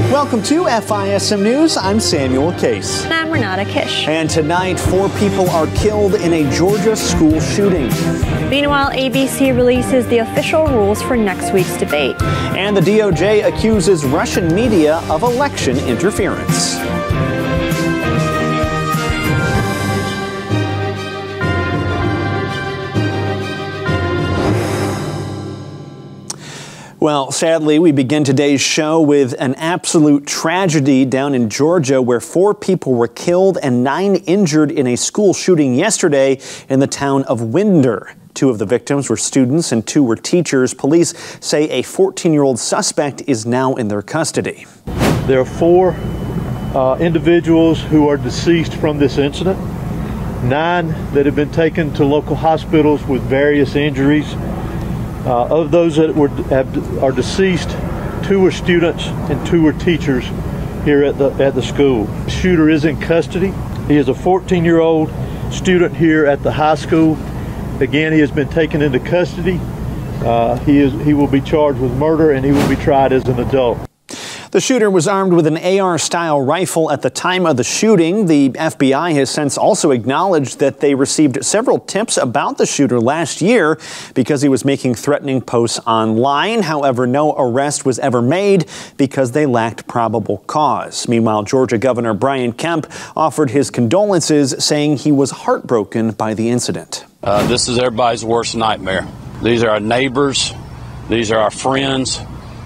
Welcome to FISM News. I'm Samuel Case. And I'm Renata Kiss. And tonight, 4 people are killed in a Georgia school shooting. Meanwhile, ABC releases the official rules for next week's debate. And the DOJ accuses Russian media of election interference. Well, sadly, we begin today's show with an absolute tragedy down in Georgia where 4 people were killed and 9 injured in a school shooting yesterday in the town of Winder. 2 of the victims were students and 2 were teachers. Police say a 14-year-old suspect is now in their custody. There are 4 individuals who are deceased from this incident, 9 that have been taken to local hospitals with various injuries. Of those that are deceased, 2 are students and 2 are teachers here at the school. The shooter is in custody. He is a 14-year-old student here at the high school. Again, he has been taken into custody. He will be charged with murder and he will be tried as an adult. The shooter was armed with an AR-style rifle at the time of the shooting. The FBI has since also acknowledged that they received several tips about the shooter last year because he was making threatening posts online. However, no arrest was ever made because they lacked probable cause. Meanwhile, Georgia Governor Brian Kemp offered his condolences, saying he was heartbroken by the incident. This is everybody's worst nightmare. These are our neighbors. These are our friends.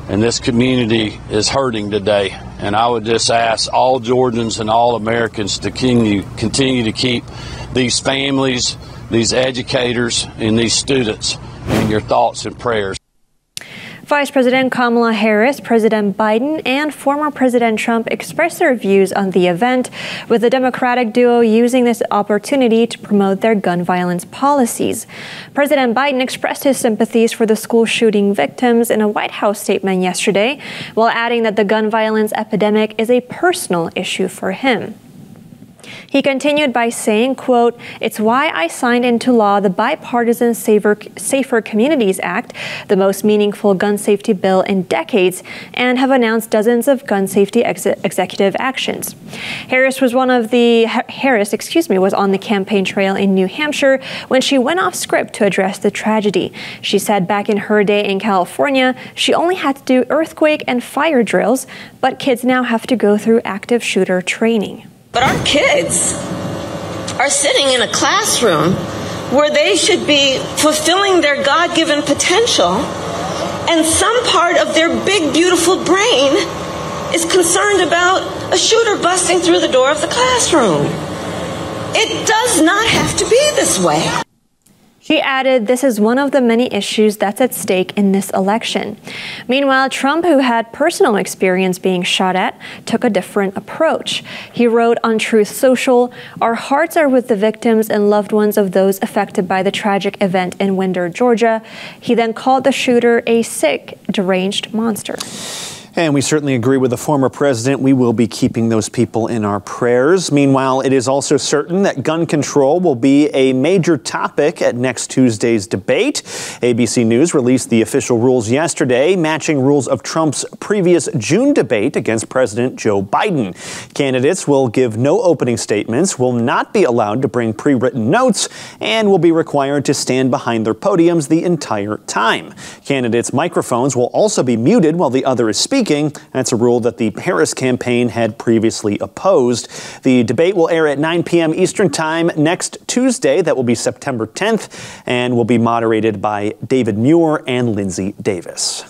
And this community is hurting today. And I would just ask all Georgians and all Americans to continue to keep these families, these educators, and these students in your thoughts and prayers. Vice President Kamala Harris, President Biden, and former President Trump expressed their views on the event, with the Democratic duo using this opportunity to promote their gun violence policies. President Biden expressed his sympathies for the school shooting victims in a White House statement yesterday, while adding that the gun violence epidemic is a personal issue for him. He continued by saying, quote, "It's why I signed into law the Bipartisan Safer Communities Act, the most meaningful gun safety bill in decades, and have announced dozens of gun safety executive actions." Harris was on the campaign trail in New Hampshire when she went off script to address the tragedy. She said back in her day in California, she only had to do earthquake and fire drills, but kids now have to go through active shooter training. But our kids are sitting in a classroom where they should be fulfilling their God-given potential, and some part of their big, beautiful brain is concerned about a shooter busting through the door of the classroom. It does not have to be this way. She added, this is one of the many issues that's at stake in this election. Meanwhile, Trump, who had personal experience being shot at, took a different approach. He wrote on Truth Social, "Our hearts are with the victims and loved ones of those affected by the tragic event in Winder, Georgia." He then called the shooter a sick, deranged monster. And we certainly agree with the former president. We will be keeping those people in our prayers. Meanwhile, it is also certain that gun control will be a major topic at next Tuesday's debate. ABC News released the official rules yesterday, matching rules of Trump's previous June debate against President Joe Biden. Candidates will give no opening statements, will not be allowed to bring pre-written notes, and will be required to stand behind their podiums the entire time. Candidates' microphones will also be muted while the other is speaking. That's a rule that the Harris campaign had previously opposed. The debate will air at 9 p.m. Eastern Time next Tuesday. That will be September 10th, and will be moderated by David Muir and Lindsay Davis.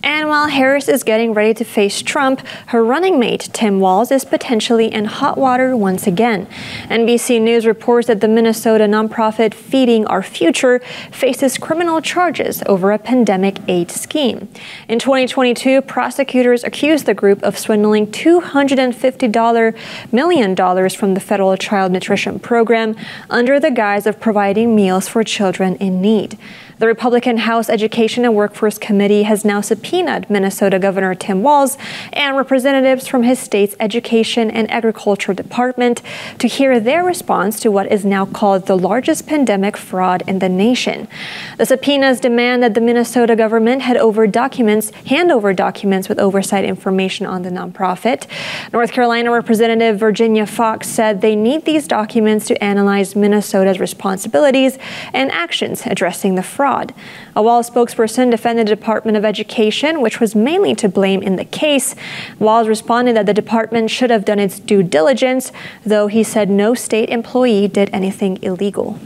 And while Harris is getting ready to face Trump, her running mate, Tim Walz, is potentially in hot water once again. NBC News reports that the Minnesota nonprofit Feeding Our Future faces criminal charges over a pandemic aid scheme. In 2022, prosecutors accused the group of swindling $250 million from the federal child nutrition program under the guise of providing meals for children in need. The Republican House Education and Workforce Committee has now subpoenaed Minnesota Governor Tim Walz and representatives from his state's Education and Agriculture Department to hear their response to what is now called the largest pandemic fraud in the nation. The subpoenas demand that the Minnesota government hand over documents with oversight information on the nonprofit. North Carolina Representative Virginia Fox said they need these documents to analyze Minnesota's responsibilities and actions addressing the fraud. A Walz spokesperson defended the Department of Education, which was mainly to blame in the case. Walz responded that the department should have done its due diligence, though he said no state employee did anything illegal.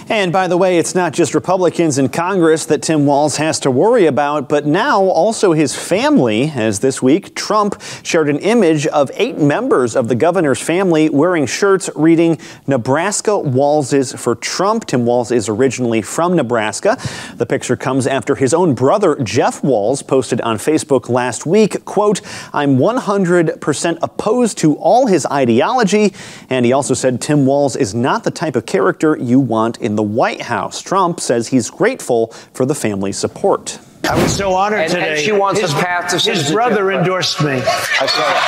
And by the way, it's not just Republicans in Congress that Tim Walz has to worry about, but now also his family, as this week Trump shared an image of 8 members of the governor's family wearing shirts reading "Nebraska Walzes for Trump." Tim Walz is originally from Nebraska. The picture comes after his own brother, Jeff Walz, posted on Facebook last week, quote, "I'm 100% opposed to all his ideology." And he also said Tim Walz is not the type of character you want in the White House. Trump says he's grateful for the family's support. I was so honored today. And she wants a path to his brother endorsed me. I saw that.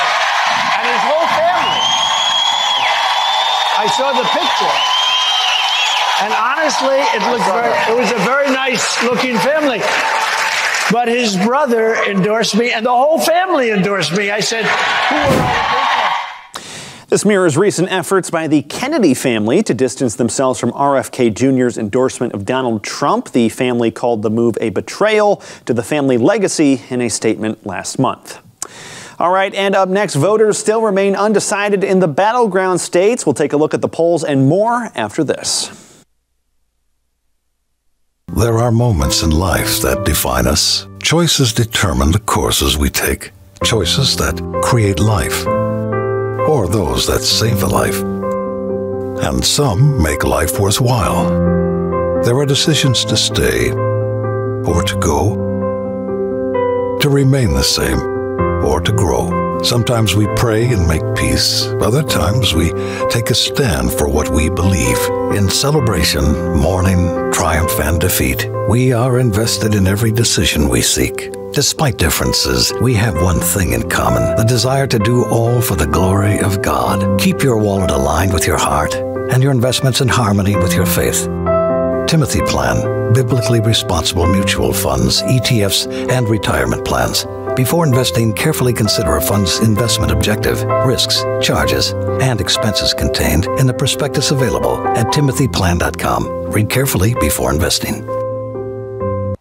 And his whole family. I saw the picture. And honestly, it was a very nice looking family. But his brother endorsed me and the whole family endorsed me. I said, who are all the people? This mirrors recent efforts by the Kennedy family to distance themselves from RFK Jr.'s endorsement of Donald Trump. The family called the move a betrayal to the family legacy in a statement last month. All right, and up next, voters still remain undecided in the battleground states. We'll take a look at the polls and more after this. There are moments in life that define us. Choices determine the courses we take. Choices that create life, or those that save a life. And some make life worthwhile. There are decisions to stay or to go, to remain the same or to grow. Sometimes we pray and make peace. Other times we take a stand for what we believe. In celebration, mourning, triumph, and defeat, we are invested in every decision we seek. Despite differences, we have one thing in common: the desire to do all for the glory of God. Keep your wallet aligned with your heart and your investments in harmony with your faith. Timothy Plan, biblically responsible mutual funds, ETFs, and retirement plans. Before investing, carefully consider a fund's investment objective, risks, charges, and expenses contained in the prospectus available at timothyplan.com. Read carefully before investing.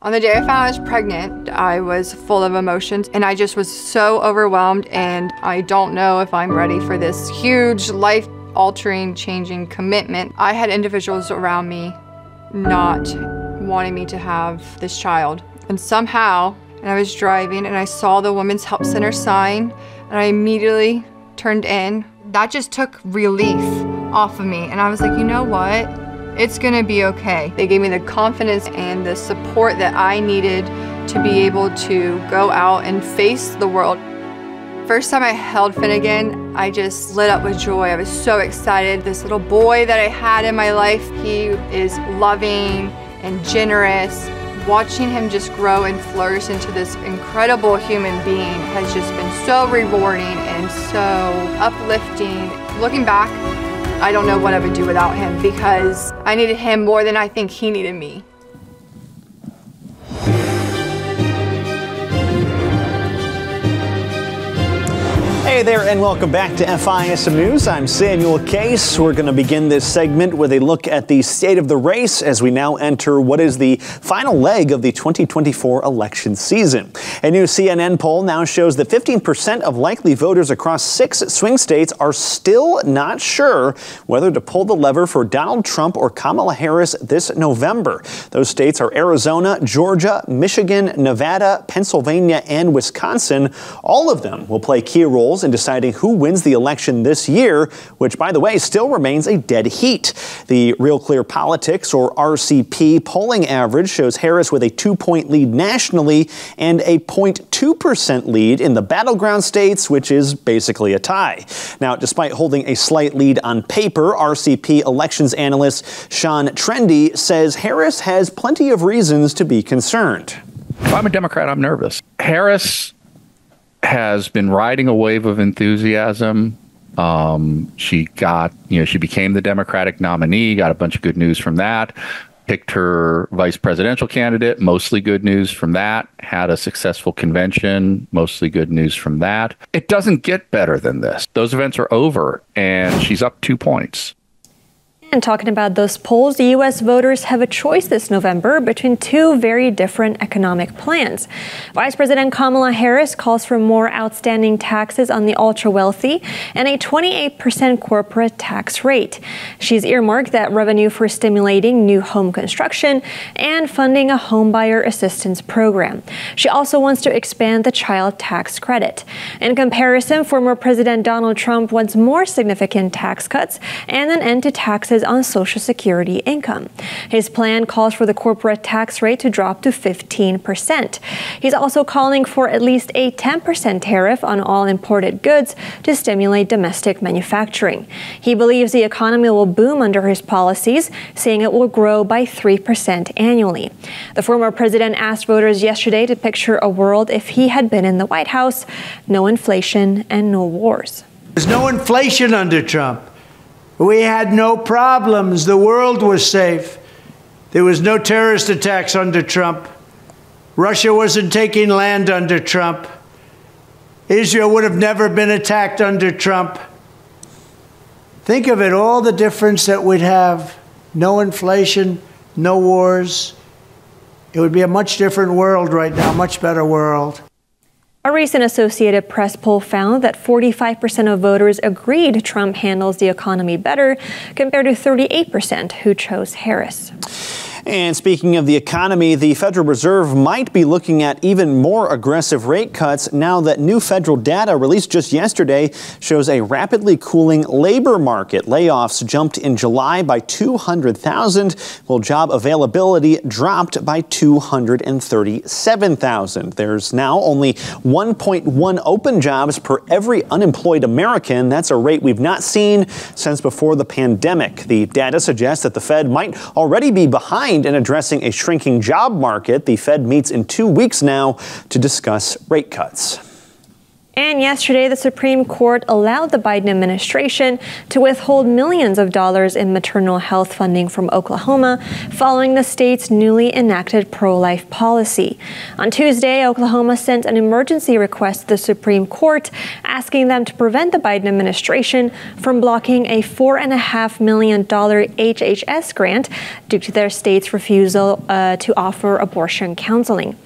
On the day I found I was pregnant, I was full of emotions and I just was so overwhelmed, and I don't know if I'm ready for this huge life-altering, changing commitment. I had individuals around me not wanting me to have this child. And somehow, and I was driving and I saw the Women's Help Center sign and I immediately turned in. That just took relief off of me, and I was like, you know what? It's gonna be okay. They gave me the confidence and the support that I needed to be able to go out and face the world. First time I held Finnegan, I just lit up with joy. I was so excited. This little boy that I had in my life, he is loving and generous. Watching him just grow and flourish into this incredible human being has just been so rewarding and so uplifting. Looking back, I don't know what I would do without him, because I needed him more than I think he needed me. Hey there, and welcome back to FISM News. I'm Samuel Case. We're going to begin this segment with a look at the state of the race as we now enter what is the final leg of the 2024 election season. A new CNN poll now shows that 15% of likely voters across 6 swing states are still not sure whether to pull the lever for Donald Trump or Kamala Harris this November. Those states are Arizona, Georgia, Michigan, Nevada, Pennsylvania, and Wisconsin. All of them will play key roles in in deciding who wins the election this year, which, by the way, still remains a dead heat. The Real Clear Politics, or RCP, polling average shows Harris with a 2-point lead nationally and a 0.2% lead in the battleground states, which is basically a tie. Now, despite holding a slight lead on paper, RCP elections analyst Sean Trendy says Harris has plenty of reasons to be concerned. If I'm a Democrat, I'm nervous. Harris has been riding a wave of enthusiasm. She became the Democratic nominee, got a bunch of good news from that, picked her vice presidential candidate, mostly good news from that, had a successful convention, mostly good news from that. It doesn't get better than this. Those events are over, and she's up 2 points. And talking about those polls, the U.S. voters have a choice this November between two very different economic plans. Vice President Kamala Harris calls for more outstanding taxes on the ultra-wealthy and a 28% corporate tax rate. She's earmarked that revenue for stimulating new home construction and funding a homebuyer assistance program. She also wants to expand the child tax credit. In comparison, former President Donald Trump wants more significant tax cuts and an end to taxes on Social Security income. His plan calls for the corporate tax rate to drop to 15%. He's also calling for at least a 10% tariff on all imported goods to stimulate domestic manufacturing. He believes the economy will boom under his policies, saying it will grow by 3% annually. The former president asked voters yesterday to picture a world if he had been in the White House: no inflation and no wars. There's no inflation under Trump. We had no problems. The world was safe. There was no terrorist attacks under Trump. Russia wasn't taking land under Trump. Israel would have never been attacked under Trump. Think of it, all the difference that we'd have. No inflation, no wars. It would be a much different world right now, much better world. A recent Associated Press poll found that 45% of voters agreed Trump handles the economy better, compared to 38% who chose Harris. And speaking of the economy, the Federal Reserve might be looking at even more aggressive rate cuts now that new federal data released just yesterday shows a rapidly cooling labor market. Layoffs jumped in July by 200,000, while job availability dropped by 237,000. There's now only 1.1 open jobs per every unemployed American. That's a rate we've not seen since before the pandemic. The data suggests that the Fed might already be behind in addressing a shrinking job market. The Fed meets in 2 weeks now to discuss rate cuts. And yesterday, the Supreme Court allowed the Biden administration to withhold millions of dollars in maternal health funding from Oklahoma following the state's newly enacted pro-life policy. On Tuesday, Oklahoma sent an emergency request to the Supreme Court asking them to prevent the Biden administration from blocking a $4.5 million HHS grant due to their state's refusal to offer abortion counseling.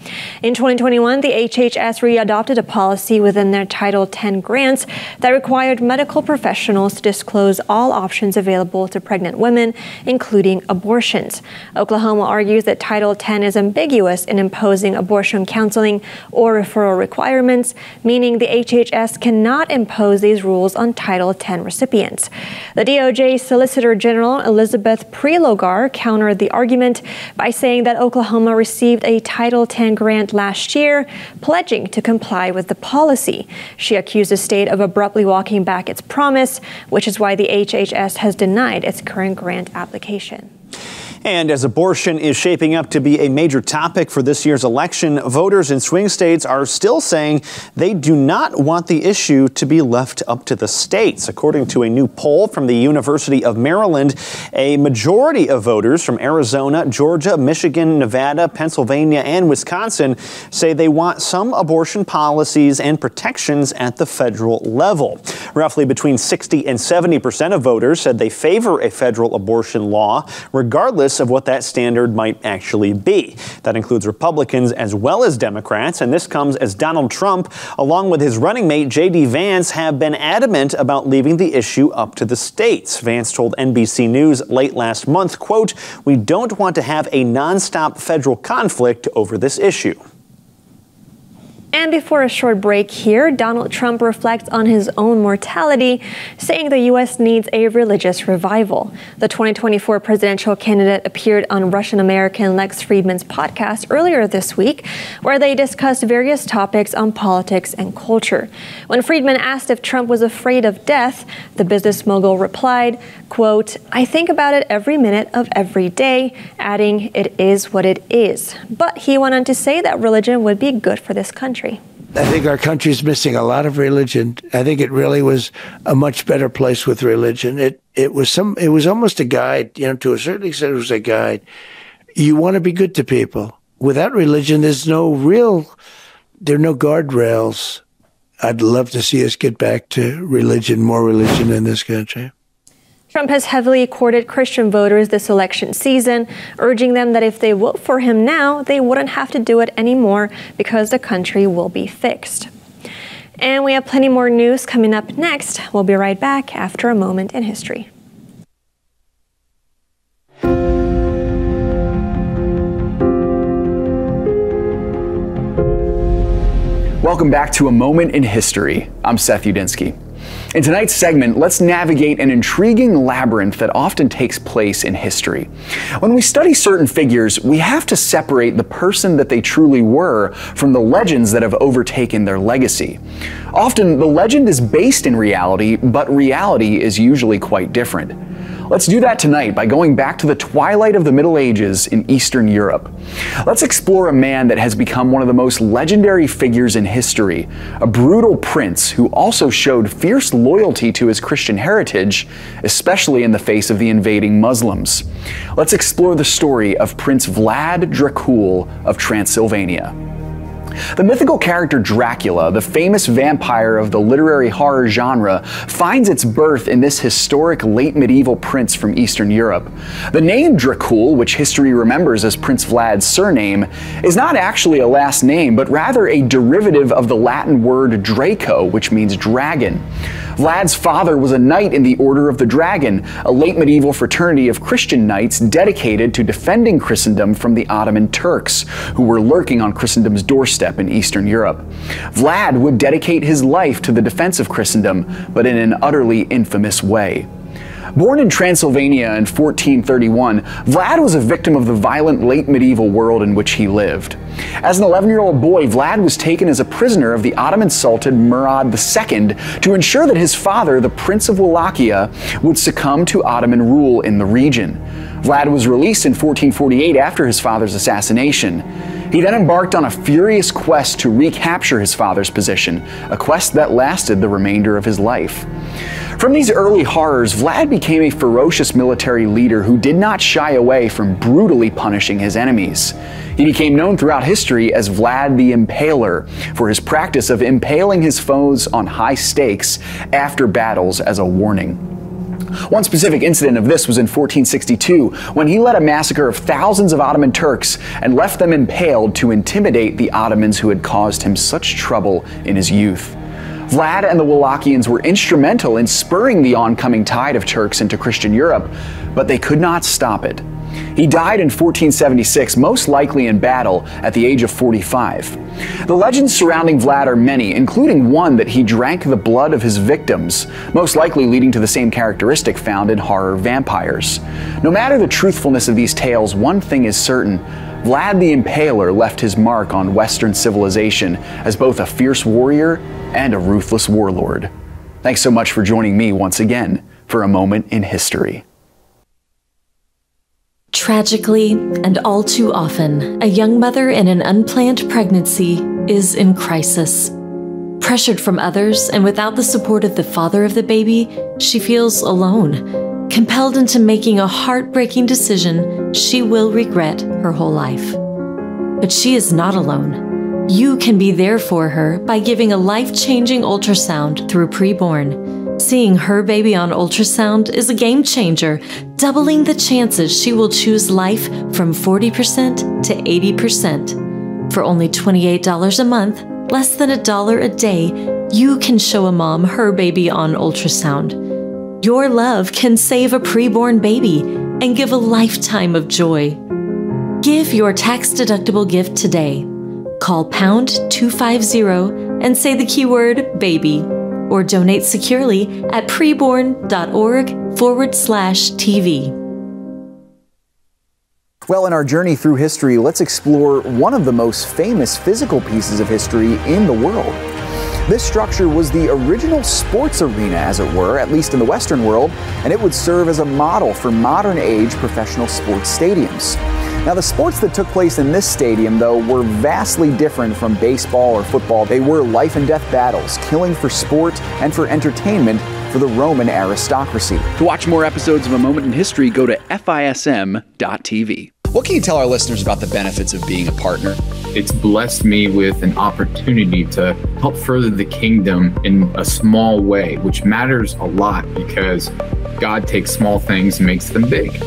In 2021, the HHS readopted a policy within their Title X grants that required medical professionals to disclose all options available to pregnant women, including abortions. Oklahoma argues that Title X is ambiguous in imposing abortion counseling or referral requirements, meaning the HHS cannot impose these rules on Title X recipients. The DOJ Solicitor General Elizabeth Prelogar countered the argument by saying that Oklahoma received a Title X grant last year, pledging to comply with the policy. She accused the state of abruptly walking back its promise, which is why the HHS has denied its current grant application. And as abortion is shaping up to be a major topic for this year's election, voters in swing states are still saying they do not want the issue to be left up to the states. According to a new poll from the University of Maryland, a majority of voters from Arizona, Georgia, Michigan, Nevada, Pennsylvania, and Wisconsin say they want some abortion policies and protections at the federal level. Roughly between 60 and 70% of voters said they favor a federal abortion law, regardless of what that standard might actually be. That includes Republicans as well as Democrats, and this comes as Donald Trump, along with his running mate J.D. Vance, have been adamant about leaving the issue up to the states. Vance told NBC News late last month, quote, "We don't want to have a nonstop federal conflict over this issue." And before a short break here, Donald Trump reflects on his own mortality, saying the U.S. needs a religious revival. The 2024 presidential candidate appeared on Russian-American Lex Fridman's podcast earlier this week, where they discussed various topics on politics and culture. When Fridman asked if Trump was afraid of death, the business mogul replied, quote, "I think about it every minute of every day," adding, "It is what it is." But he went on to say that religion would be good for this country. I think our country's missing a lot of religion. I think it really was a much better place with religion. It was almost a guide, to a certain extent it was a guide. You want to be good to people. Without religion, there are no guardrails. I'd love to see us get back to religion, more religion in this country. Trump has heavily courted Christian voters this election season, urging them that if they vote for him now, they wouldn't have to do it anymore because the country will be fixed. And we have plenty more news coming up next. We'll be right back after a moment in history. Welcome back to A Moment in History. I'm Seth Udinsky. In tonight's segment, let's navigate an intriguing labyrinth that often takes place in history. When we study certain figures, we have to separate the person that they truly were from the legends that have overtaken their legacy. Often, the legend is based in reality, but reality is usually quite different. Let's do that tonight by going back to the twilight of the Middle Ages in Eastern Europe. Let's explore a man that has become one of the most legendary figures in history, a brutal prince who also showed fierce loyalty to his Christian heritage, especially in the face of the invading Muslims. Let's explore the story of Prince Vlad Dracul of Transylvania. The mythical character Dracula, the famous vampire of the literary horror genre, finds its birth in this historic late medieval prince from Eastern Europe. The name Dracul, which history remembers as Prince Vlad's surname, is not actually a last name, but rather a derivative of the Latin word Draco, which means dragon. Vlad's father was a knight in the Order of the Dragon, a late medieval fraternity of Christian knights dedicated to defending Christendom from the Ottoman Turks, who were lurking on Christendom's doorstep in Eastern Europe. Vlad would dedicate his life to the defense of Christendom, but in an utterly infamous way. Born in Transylvania in 1431, Vlad was a victim of the violent late medieval world in which he lived. As an 11-year-old boy, Vlad was taken as a prisoner of the Ottoman Sultan Murad II to ensure that his father, the Prince of Wallachia, would succumb to Ottoman rule in the region. Vlad was released in 1448 after his father's assassination. He then embarked on a furious quest to recapture his father's position, a quest that lasted the remainder of his life. From these early horrors, Vlad became a ferocious military leader who did not shy away from brutally punishing his enemies. He became known throughout history as Vlad the Impaler for his practice of impaling his foes on high stakes after battles as a warning. One specific incident of this was in 1462, when he led a massacre of thousands of Ottoman Turks and left them impaled to intimidate the Ottomans who had caused him such trouble in his youth. Vlad and the Wallachians were instrumental in spurring the oncoming tide of Turks into Christian Europe, but they could not stop it. He died in 1476, most likely in battle, at the age of 45. The legends surrounding Vlad are many, including one that he drank the blood of his victims, most likely leading to the same characteristic found in horror vampires. No matter the truthfulness of these tales, one thing is certain: Vlad the Impaler left his mark on Western civilization as both a fierce warrior and a ruthless warlord. Thanks so much for joining me once again for A Moment in History. Tragically, and all too often, a young mother in an unplanned pregnancy is in crisis. Pressured from others and without the support of the father of the baby, she feels alone, compelled into making a heartbreaking decision she will regret her whole life. But she is not alone. You can be there for her by giving a life-changing ultrasound through Preborn. Seeing her baby on ultrasound is a game changer, doubling the chances she will choose life from 40% to 80%. For only $28 a month, less than $1 a day, you can show a mom her baby on ultrasound. Your love can save a preborn baby and give a lifetime of joy. Give your tax-deductible gift today. Call pound 250 and say the keyword baby, or donate securely at preborn.org/TV. Well, in our journey through history, let's explore one of the most famous physical pieces of history in the world. This structure was the original sports arena, as it were, at least in the Western world, and it would serve as a model for modern-age professional sports stadiums. Now, the sports that took place in this stadium, though, were vastly different from baseball or football. They were life-and-death battles, killing for sport and for entertainment for the Roman aristocracy. To watch more episodes of A Moment in History, go to FISM.tv. What can you tell our listeners about the benefits of being a partner? It's blessed me with an opportunity to help further the kingdom in a small way, which matters a lot because God takes small things and makes them big.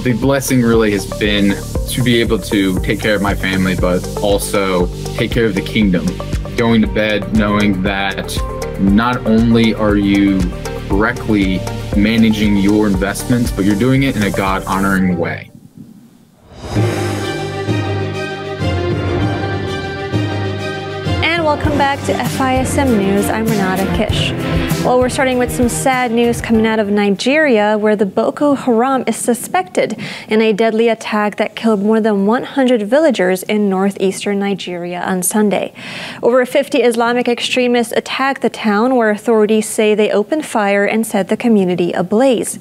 The blessing really has been to be able to take care of my family, but also take care of the kingdom. Going to bed knowing that not only are you correctly managing your investments, but you're doing it in a God-honoring way. Welcome back to FISM News. I'm Renata Kiss. Well, we're starting with some sad news coming out of Nigeria, where the Boko Haram is suspected in a deadly attack that killed more than 100 villagers in northeastern Nigeria on Sunday. Over 50 Islamic extremists attacked the town, where authorities say they opened fire and set the community ablaze.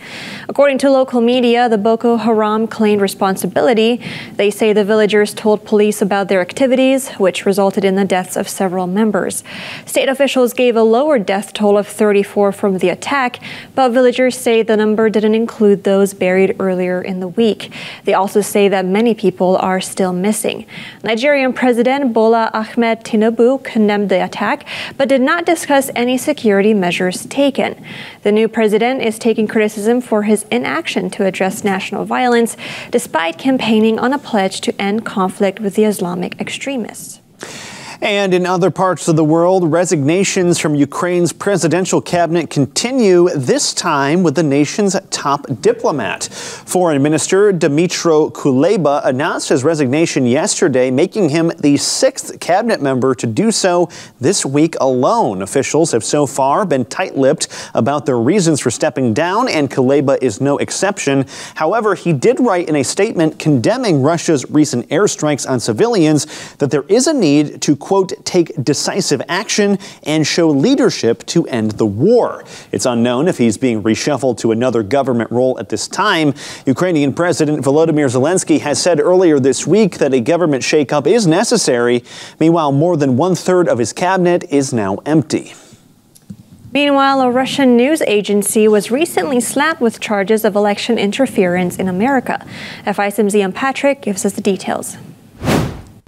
According to local media, the Boko Haram claimed responsibility. They say the villagers told police about their activities, which resulted in the deaths of several members. State officials gave a lower death toll of 34 from the attack, but villagers say the number didn't include those buried earlier in the week. They also say that many people are still missing. Nigerian President Bola Ahmed Tinubu condemned the attack, but did not discuss any security measures taken. The new president is taking criticism for his inaction to address national violence, despite campaigning on a pledge to end conflict with the Islamic extremists. And in other parts of the world, resignations from Ukraine's presidential cabinet continue, this time with the nation's top diplomat. Foreign Minister Dmytro Kuleba announced his resignation yesterday, making him the 6th cabinet member to do so this week alone. Officials have so far been tight-lipped about their reasons for stepping down, and Kuleba is no exception. However, he did write in a statement condemning Russia's recent airstrikes on civilians that there is a need to, quote, take decisive action and show leadership to end the war. It's unknown if he's being reshuffled to another government role at this time. Ukrainian President Volodymyr Zelensky has said earlier this week that a government shakeup is necessary. Meanwhile, more than 1/3 of his cabinet is now empty. Meanwhile, a Russian news agency was recently slapped with charges of election interference in America. FISM's Ian Patrick gives us the details.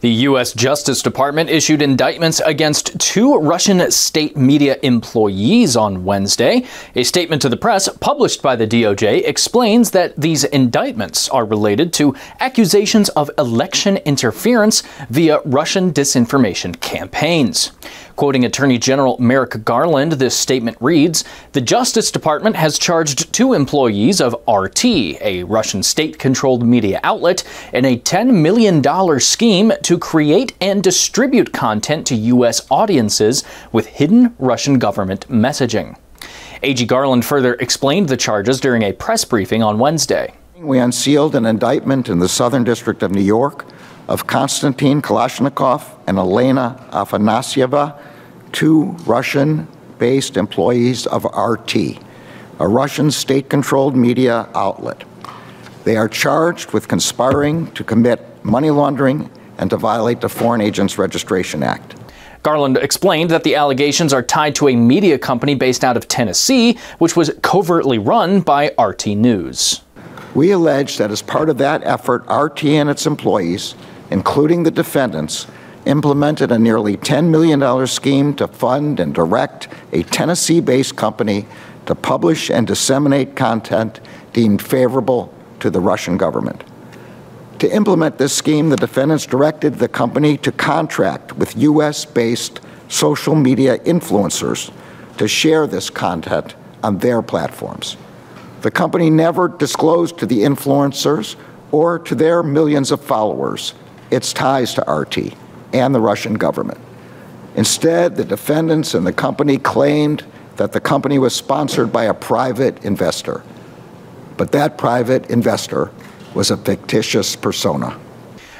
The U.S. Justice Department issued indictments against 2 Russian state media employees on Wednesday. A statement to the press published by the DOJ explains that these indictments are related to accusations of election interference via Russian disinformation campaigns. Quoting Attorney General Merrick Garland, this statement reads, "The Justice Department has charged 2 employees of RT, a Russian state-controlled media outlet, in a $10 million scheme to create and distribute content to U.S. audiences with hidden Russian government messaging." AG Garland further explained the charges during a press briefing on Wednesday. We unsealed an indictment in the Southern District of New York of Konstantin Kalashnikov and Elena Afanasieva, 2 Russian-based employees of RT, a Russian state-controlled media outlet. They are charged with conspiring to commit money laundering and to violate the Foreign Agents Registration Act. Garland explained that the allegations are tied to a media company based out of Tennessee, which was covertly run by RT News. We allege that as part of that effort, RT and its employees, including the defendants, implemented a nearly $10 million scheme to fund and direct a Tennessee-based company to publish and disseminate content deemed favorable to the Russian government. To implement this scheme, the defendants directed the company to contract with U.S.-based social media influencers to share this content on their platforms. The company never disclosed to the influencers or to their millions of followers its ties to RT. and the Russian government. Instead, the defendants and the company claimed that the company was sponsored by a private investor. But that private investor was a fictitious persona.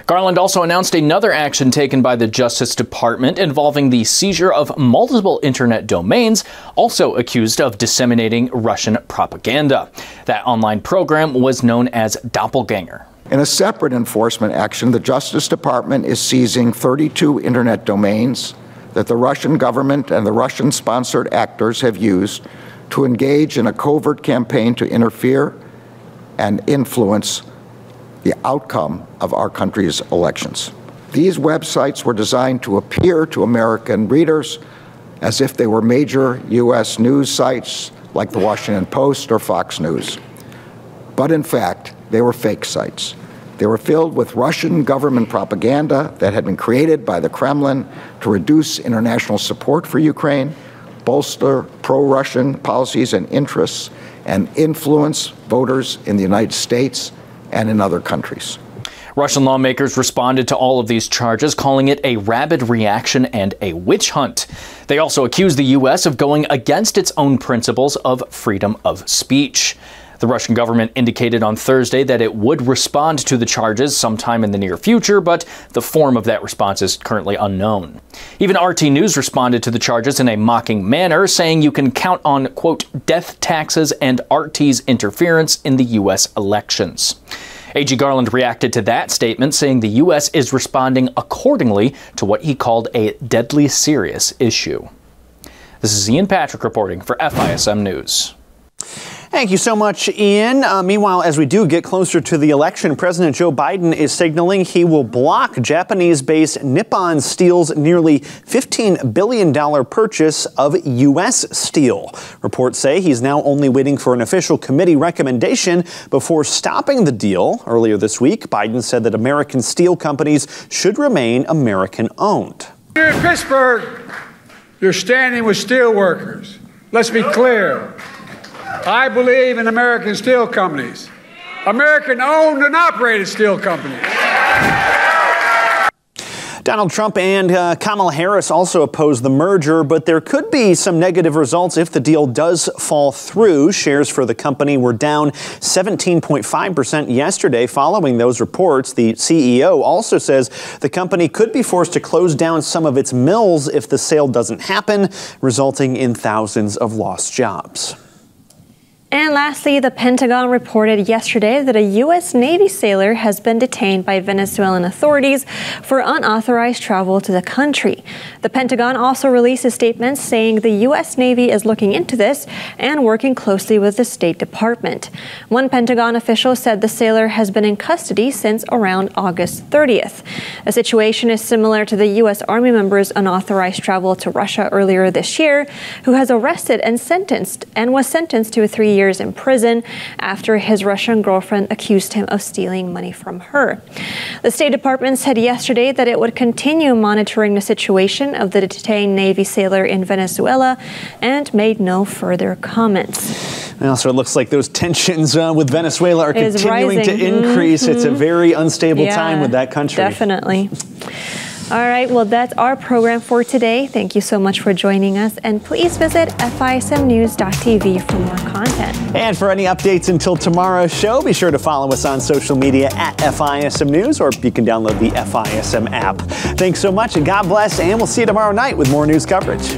Garland also announced another action taken by the Justice Department involving the seizure of multiple internet domains, also accused of disseminating Russian propaganda. That online program was known as Doppelganger. In a separate enforcement action, the Justice Department is seizing 32 internet domains that the Russian government and the Russian-sponsored actors have used to engage in a covert campaign to interfere and influence the outcome of our country's elections. These websites were designed to appear to American readers as if they were major U.S. news sites like the Washington Post or Fox News. But in fact, they were fake sites. They were filled with Russian government propaganda that had been created by the Kremlin to reduce international support for Ukraine, bolster pro-Russian policies and interests, and influence voters in the United States and in other countries. Russian lawmakers responded to all of these charges, calling it a rabid reaction and a witch hunt. They also accused the U.S. of going against its own principles of freedom of speech. The Russian government indicated on Thursday that it would respond to the charges sometime in the near future, but the form of that response is currently unknown. Even RT News responded to the charges in a mocking manner, saying you can count on, quote, death taxes and RT's interference in the U.S. elections. AG Garland reacted to that statement, saying the U.S. is responding accordingly to what he called a deadly serious issue. This is Ian Patrick reporting for FISM News. Thank you so much, Ian. Meanwhile, as we do get closer to the election, President Joe Biden is signaling he will block Japanese-based Nippon Steel's nearly $15 billion purchase of U.S. steel. Reports say he's now only waiting for an official committee recommendation before stopping the deal. Earlier this week, Biden said that American steel companies should remain American-owned. Here in Pittsburgh, you're standing with steel workers. Let's be clear. I believe in American steel companies, American-owned and operated steel companies. Donald Trump and Kamala Harris also oppose the merger, but there could be some negative results if the deal does fall through. Shares for the company were down 17.5% yesterday following those reports. The CEO also says the company could be forced to close down some of its mills if the sale doesn't happen, resulting in thousands of lost jobs. And lastly, the Pentagon reported yesterday that a U.S. Navy sailor has been detained by Venezuelan authorities for unauthorized travel to the country. The Pentagon also released a statement saying the U.S. Navy is looking into this and working closely with the State Department. One Pentagon official said the sailor has been in custody since around August 30th. The situation is similar to the U.S. Army member's unauthorized travel to Russia earlier this year, who was arrested and was sentenced to 3 years in prison after his Russian girlfriend accused him of stealing money from her. The State Department said yesterday that it would continue monitoring the situation of the detained Navy sailor in Venezuela and made no further comments. Well, so it looks like those tensions with Venezuela are continuing to increase. It's a very unstable time with that country. Definitely. All right, well, that's our program for today. Thank you so much for joining us, and please visit FISMnews.tv for more content. And for any updates until tomorrow's show, be sure to follow us on social media at FISM News, or you can download the FISM app. Thanks so much, and God bless, and we'll see you tomorrow night with more news coverage.